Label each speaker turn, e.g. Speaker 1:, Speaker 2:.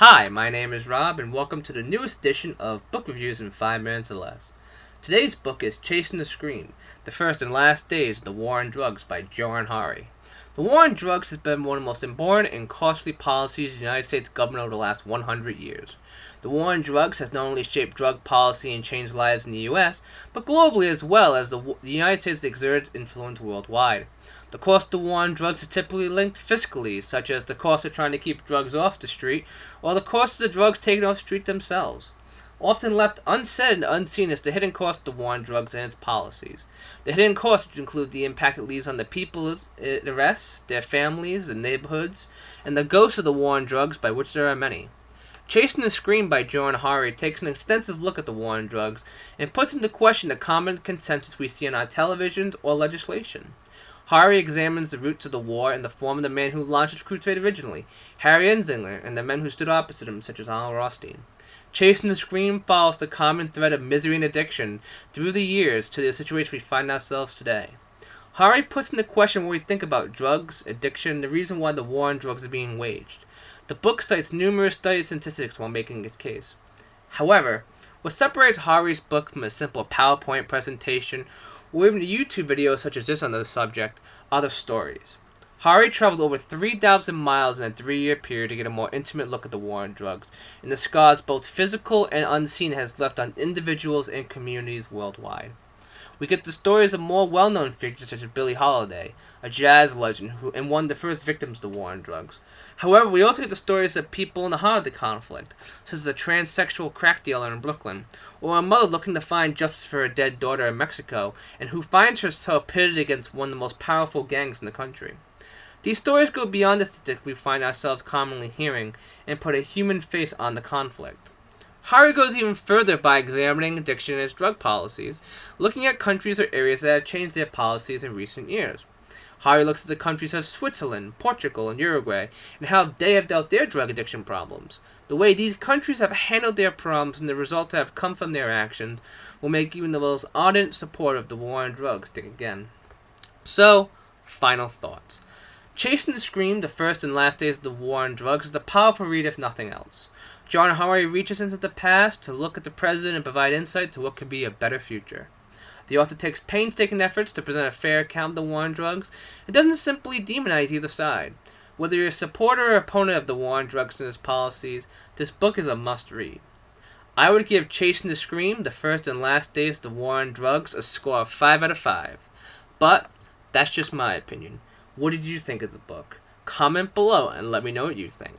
Speaker 1: Hi, my name is Rob, and welcome to the newest edition of Book Reviews in 5 Minutes or Less. Today's book is Chasing the Scream, The First and Last Days of the War on Drugs by Johann. The war on drugs has been one of the most important and costly policies of the United States government over the last 100 years. The war on drugs has not only shaped drug policy and changed lives in the U.S., but globally as well, as the United States exerts influence worldwide. The cost of the war on drugs is typically linked fiscally, such as the cost of trying to keep drugs off the street, or the cost of the drugs taken off the street themselves. Often left unsaid and unseen is the hidden cost of the war on drugs and its policies. The hidden costs, which include the impact it leaves on the people it arrests, their families, the neighborhoods, and the ghosts of the war on drugs, by which there are many. Chasing the Scream by Johann takes an extensive look at the war on drugs and puts into question the common consensus we see on our televisions or legislation. Hari examines the roots of the war in the form of the man who launched its crusade originally, Harry Enzinger, and the men who stood opposite him, such as Al Rothstein. Chasing the Scream follows the common thread of misery and addiction through the years to the situation we find ourselves today. Hari puts into question what we think about drugs, addiction, and the reason why the war on drugs is being waged. The book cites numerous studies and statistics while making its case. However, what separates Hari's book from a simple PowerPoint presentation or even a YouTube video such as this on the subject are the stories. Hari traveled over 3,000 miles in a 3-year period to get a more intimate look at the war on drugs and the scars both physical and unseen it has left on individuals and communities worldwide. We get the stories of more well-known figures such as Billie Holiday, a jazz legend and one of the first victims of the war on drugs. However, we also get the stories of people in the heart of the conflict, such as a transsexual crack dealer in Brooklyn, or a mother looking to find justice for her dead daughter in Mexico, and who finds herself pitted against one of the most powerful gangs in the country. These stories go beyond the statistics we find ourselves commonly hearing, and put a human face on the conflict. Hari goes even further by examining addiction and its drug policies, looking at countries or areas that have changed their policies in recent years. Hari looks at the countries of Switzerland, Portugal, and Uruguay, and how they have dealt their drug addiction problems. The way these countries have handled their problems and the results that have come from their actions will make even the most ardent supporter of the war on drugs think again. So, final thoughts. Chasing the Scream, The First and Last Days of the War on Drugs is a powerful read if nothing else. Johann reaches into the past to look at the present and provide insight to what could be a better future. The author takes painstaking efforts to present a fair account of the war on drugs and doesn't simply demonize either side. Whether you're a supporter or opponent of the war on drugs and its policies, this book is a must-read. I would give Chasing the Scream, The First and Last Days of the War on Drugs a score of 5 out of 5. But that's just my opinion. What did you think of the book? Comment below and let me know what you think.